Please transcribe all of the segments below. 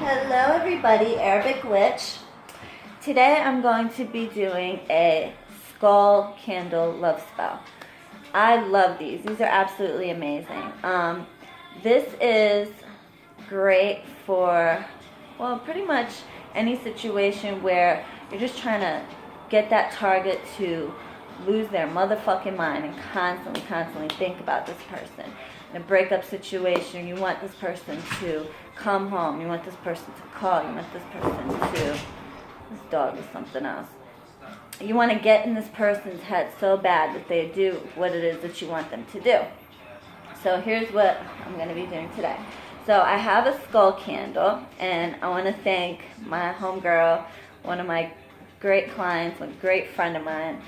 Hello everybody, Arabic Witch. Today I'm going to be doing a skull candle love spell. I love these. These are absolutely amazing. This is great for, well, pretty much any situation where you're just trying to get that target to lose their motherfucking mind and constantly think about this person. In a breakup situation, you want this person to come home. You want this person to call. You want this person to... This dog is something else. You want to get in this person's head so bad that they do what it is that you want them to do. So here's what I'm going to be doing today. So I have a skull candle, and I want to thank my homegirl, one of my great clients, a great friend of mine.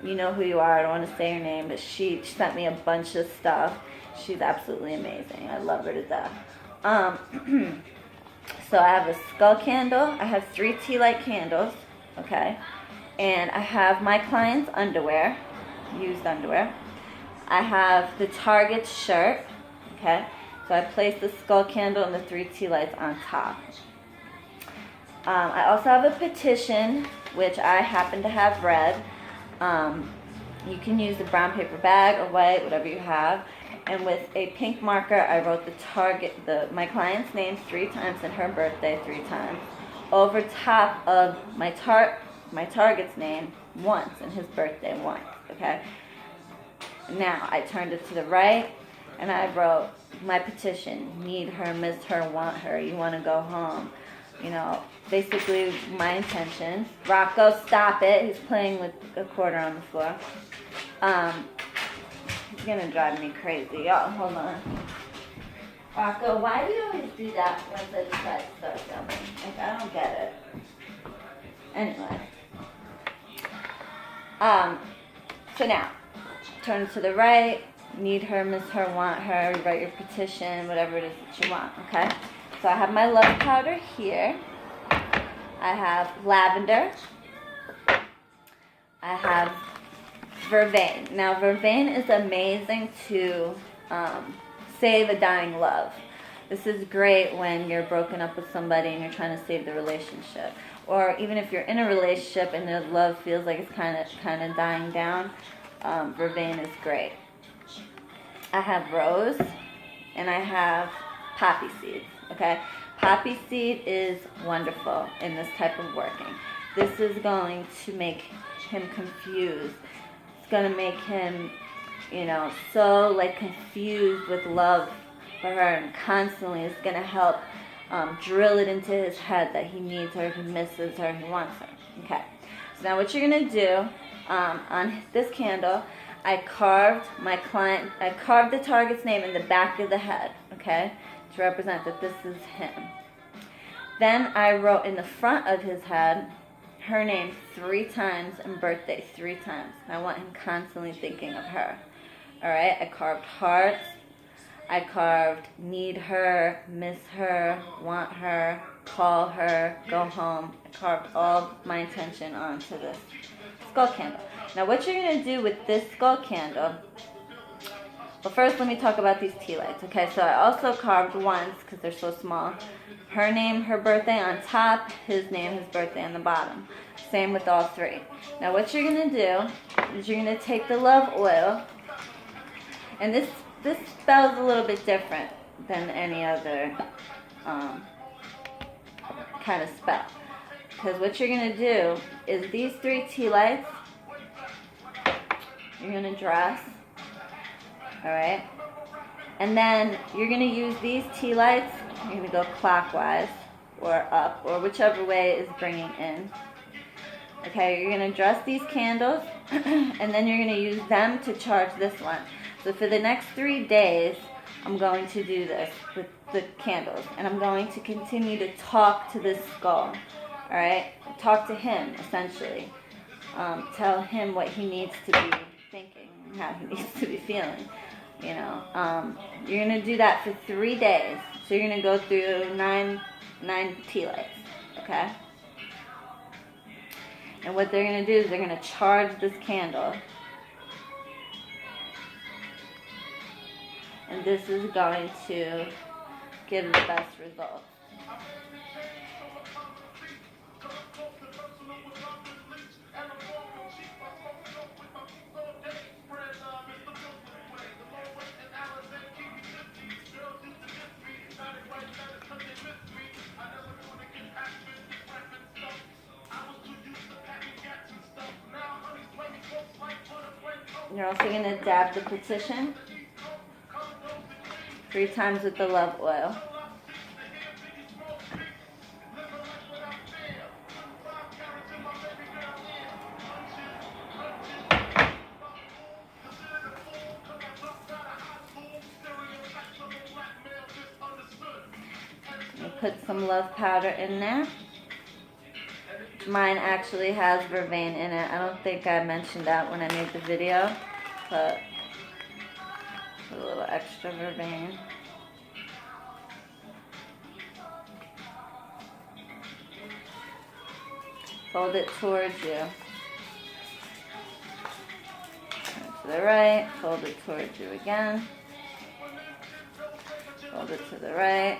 You know who you are. I don't want to say her name, but she sent me a bunch of stuff. She's absolutely amazing. I love her to death. So I have a skull candle. I have 3 tea light candles, okay? And I have my client's underwear, used underwear. I have the Target shirt, okay? So I place the skull candle and the 3 tea lights on top. I also have a petition, which I happen to have red. You can use a brown paper bag or white, whatever you have. And with a pink marker, I wrote my client's name 3 times and her birthday 3 times over top of my target's name once and his birthday once. Okay. Now I turned it to the right and I wrote my petition: need her, miss her, want her. You want to go home. You know, basically my intention. Rocco, stop it. He's playing with a quarter on the floor. He's gonna drive me crazy. Y'all, hold on. Rocco, why do you always do that once I decide to start filming? Like, I don't get it. Anyway. So now, turn to the right. Need her, miss her, want her. Write your petition, whatever it is that you want, okay? So I have my love powder here. I have lavender. I have vervain. Now, vervain is amazing to save a dying love. This is great when you're broken up with somebody and you're trying to save the relationship. Or even if you're in a relationship and the love feels like it's kind of dying down, vervain is great. I have rose and I have poppy seeds. Okay, poppy seed is wonderful in this type of working. This is going to make him confused. It's going to make him, so like confused with love for her, and constantly it's going to help drill it into his head that he needs her, he misses her, he wants her. Okay, so now what you're going to do on this candle, I carved the target's name in the back of the head, okay, to represent that this is him. Then I wrote in the front of his head her name 3 times and birthday 3 times. I want him constantly thinking of her. Alright, I carved hearts. I carved need her, miss her, want her, call her, go home. I carved all my intention onto this skull candle. Now what you're going to do with this skull candle, well, first let me talk about these tea lights. Okay, so I also carved ones, because they're so small, her name, her birthday on top, his name, his birthday on the bottom. Same with all 3. Now what you're going to do is you're going to take the love oil, and this spell is a little bit different than any other kind of spell. Because what you're going to do is these 3 tea lights, you're going to dress. Alright? And then you're going to use these tea lights, you're going to go clockwise or up, or whichever way is bringing in. Okay, you're going to dress these candles, and then you're going to use them to charge this one. So for the next 3 days, I'm going to do this with the candles, and I'm going to continue to talk to this skull. Alright? Talk to him, essentially. Tell him what he needs to be thinking and how he needs to be feeling. You're going to do that for 3 days. So you're going to go through 9 tea lights, okay? And what they're going to do is they're going to charge this candle. And this is going to give the best results. You're also going to dab the petition 3 times with the love oil. You put some love powder in there. Mine actually has vervain in it. I don't think I mentioned that when I made the video, but a little extra vervain. Fold it towards you. Turn to the right, fold it towards you again. Fold it to the right,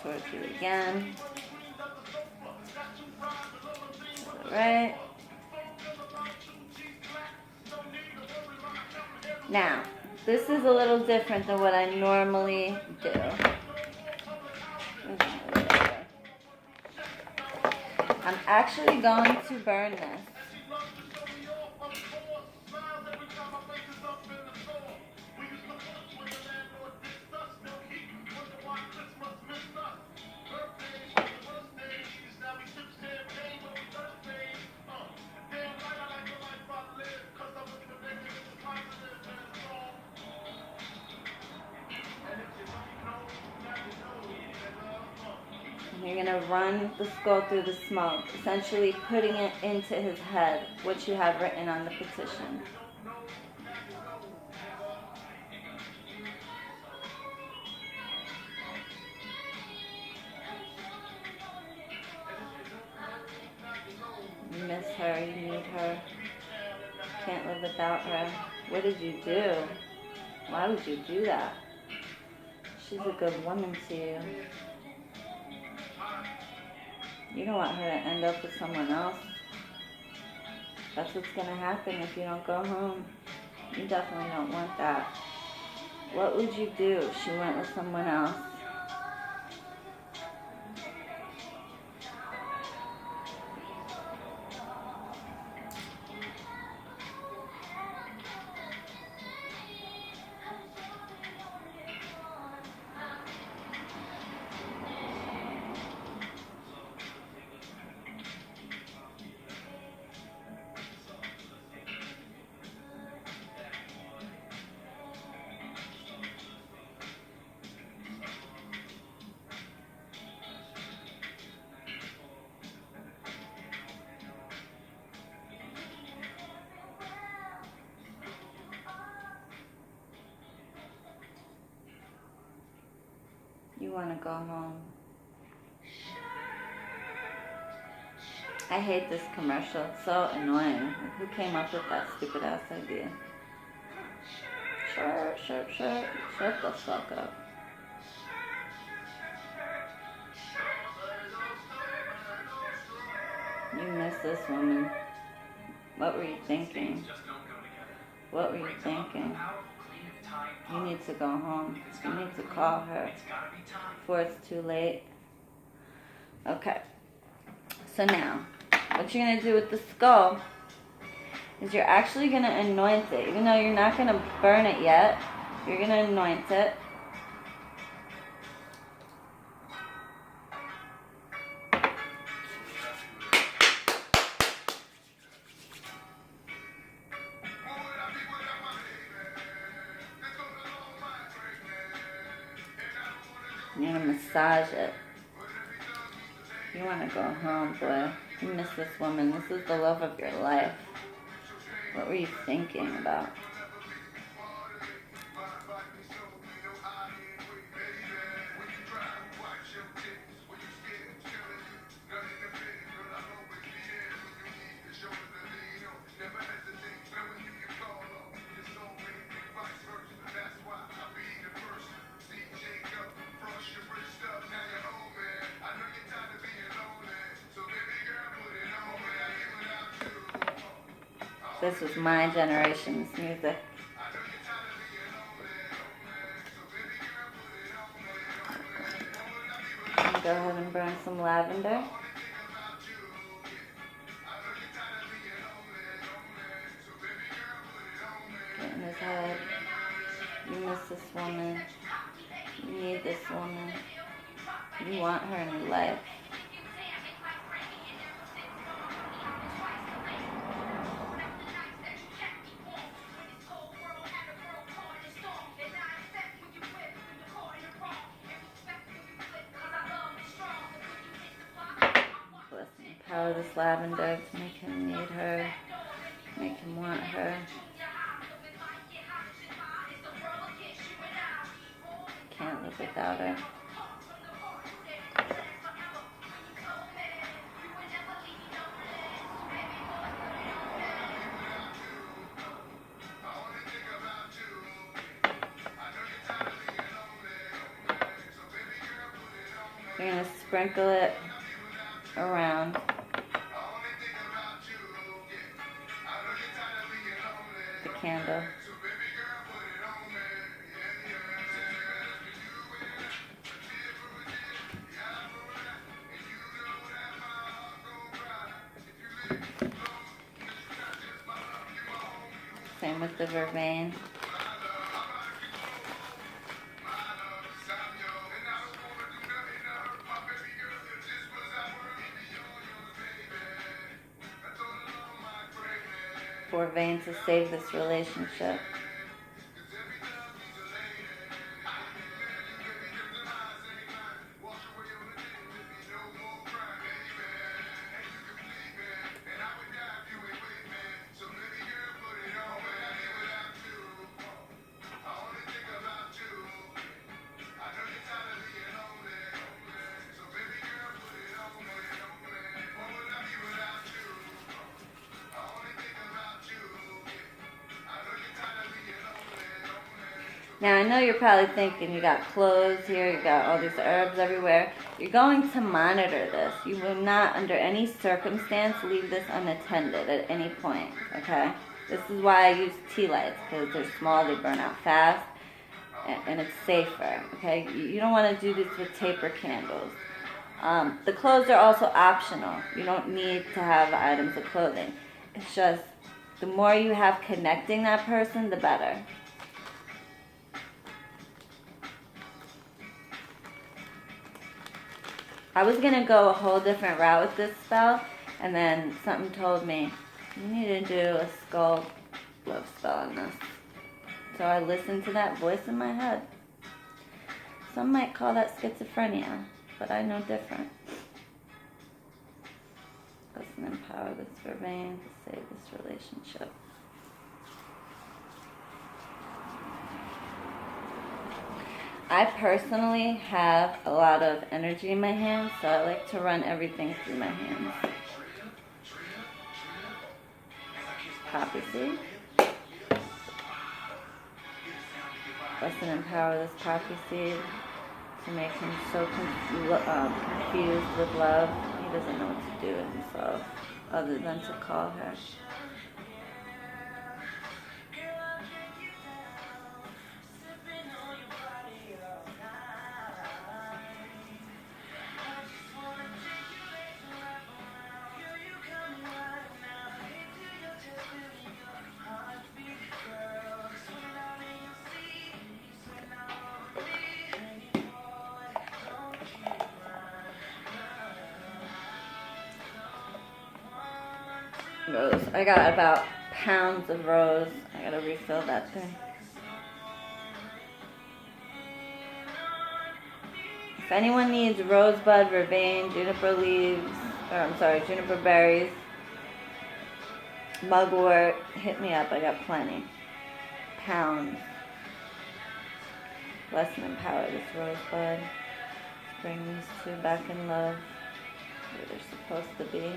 towards you again. To the right. Now, this is a little different than what I normally do. I'm actually going to burn this. You're going to run the skull through the smoke, essentially putting it into his head, which you have written on the petition. You miss her, you need her, can't live without her. What did you do? Why would you do that? She's a good woman to you. You don't want her to end up with someone else. That's what's going to happen if you don't go home. You definitely don't want that. What would you do if she went with someone else? You want to go home. I hate this commercial. It's so annoying. Who came up with that stupid ass idea? Shut the fuck up. You miss this woman. What were you thinking? What were you thinking? You need to go home. You need to call her before it's too late. Okay. So now, what you're going to do with the skull is you're actually going to anoint it. Even though you're not going to burn it yet, you're going to anoint it. You're going to massage it. You want to go home, boy. You miss this woman. This is the love of your life. What were you thinking about? This was my generation's music. Go ahead and burn some lavender. Get in his head. You miss this woman. You need this woman. You want her in your life. Empower this lavender to make him need her, make him want her. Can't live without her. You're going to sprinkle it around. The candle. Same with the vervain. Vervain to save this relationship. Now I know you're probably thinking you got clothes here, you got all these herbs everywhere. You're going to monitor this. You will not under any circumstance leave this unattended at any point, okay? This is why I use tea lights, because they're small, they burn out fast, and it's safer, okay? You don't want to do this with taper candles. The clothes are also optional. You don't need to have items of clothing. It's just the more you have connecting that person, the better. I was going to go a whole different route with this spell, and then something told me, you need to do a skull love spell on this. So I listened to that voice in my head. Some might call that schizophrenia, but I know different. Listen, empower this vervain to save this relationship. I personally have a lot of energy in my hands, so I like to run everything through my hands. Poppy seed. Bless and empower this poppy seed to make him so confused with love. He doesn't know what to do with himself other than to call her. Rose. I got about pounds of rose. I gotta refill that thing. If anyone needs rosebud, vervain, juniper leaves, juniper berries, mugwort, hit me up. I got plenty. Pounds. Bless and empower this rosebud. Bring these two back in love where they're supposed to be.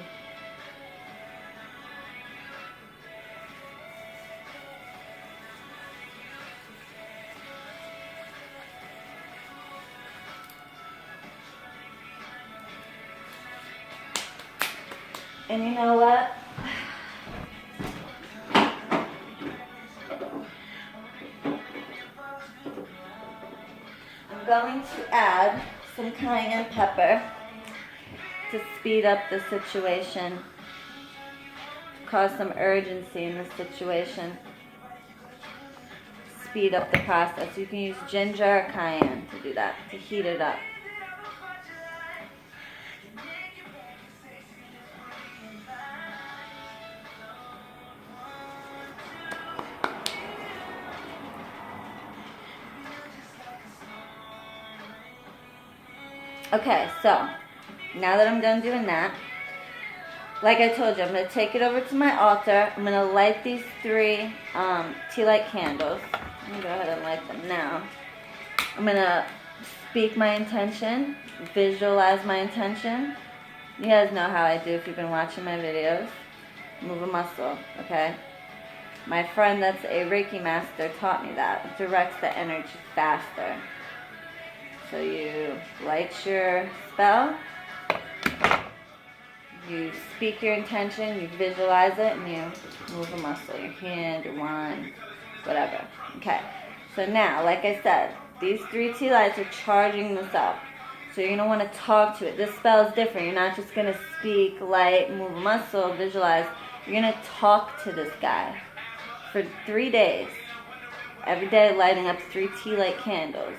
And you know what? I'm going to add some cayenne pepper to speed up the situation, cause some urgency in the situation, speed up the process. You can use ginger or cayenne to do that, to heat it up. Okay, so now that I'm done doing that, like I told you, I'm going to take it over to my altar. I'm going to light these 3 tea light candles. Let me go ahead and light them now. I'm going to speak my intention, visualize my intention. You guys know how I do if you've been watching my videos. Move a muscle, okay? My friend that's a Reiki master taught me that. It directs the energy faster. So you light your spell, you speak your intention, you visualize it, and you move a muscle, your hand, your wand, whatever. Okay, so now, like I said, these 3 tea lights are charging this up. So you're going to want to talk to it. This spell is different. You're not just going to speak, light, move a muscle, visualize. You're going to talk to this guy for 3 days. Every day lighting up 3 tea light candles.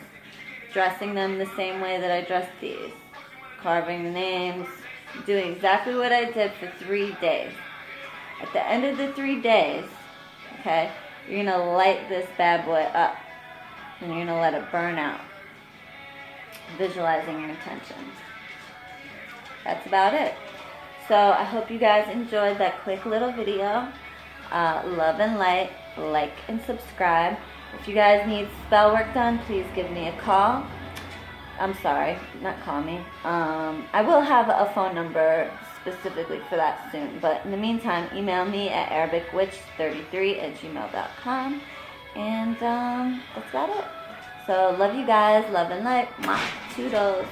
Dressing them the same way that I dressed these. Carving the names. Doing exactly what I did for 3 days. At the end of the 3 days, okay, you're going to light this bad boy up. And you're going to let it burn out. Visualizing your intentions. That's about it. So I hope you guys enjoyed that quick little video. Love and light, like and subscribe. If you guys need spell work done, please give me a call. I'm sorry, not call me. I will have a phone number specifically for that soon. But in the meantime, email me at arabicwitch33@gmail.com. And that's about it. So love you guys, love and light. Mwah. Toodles.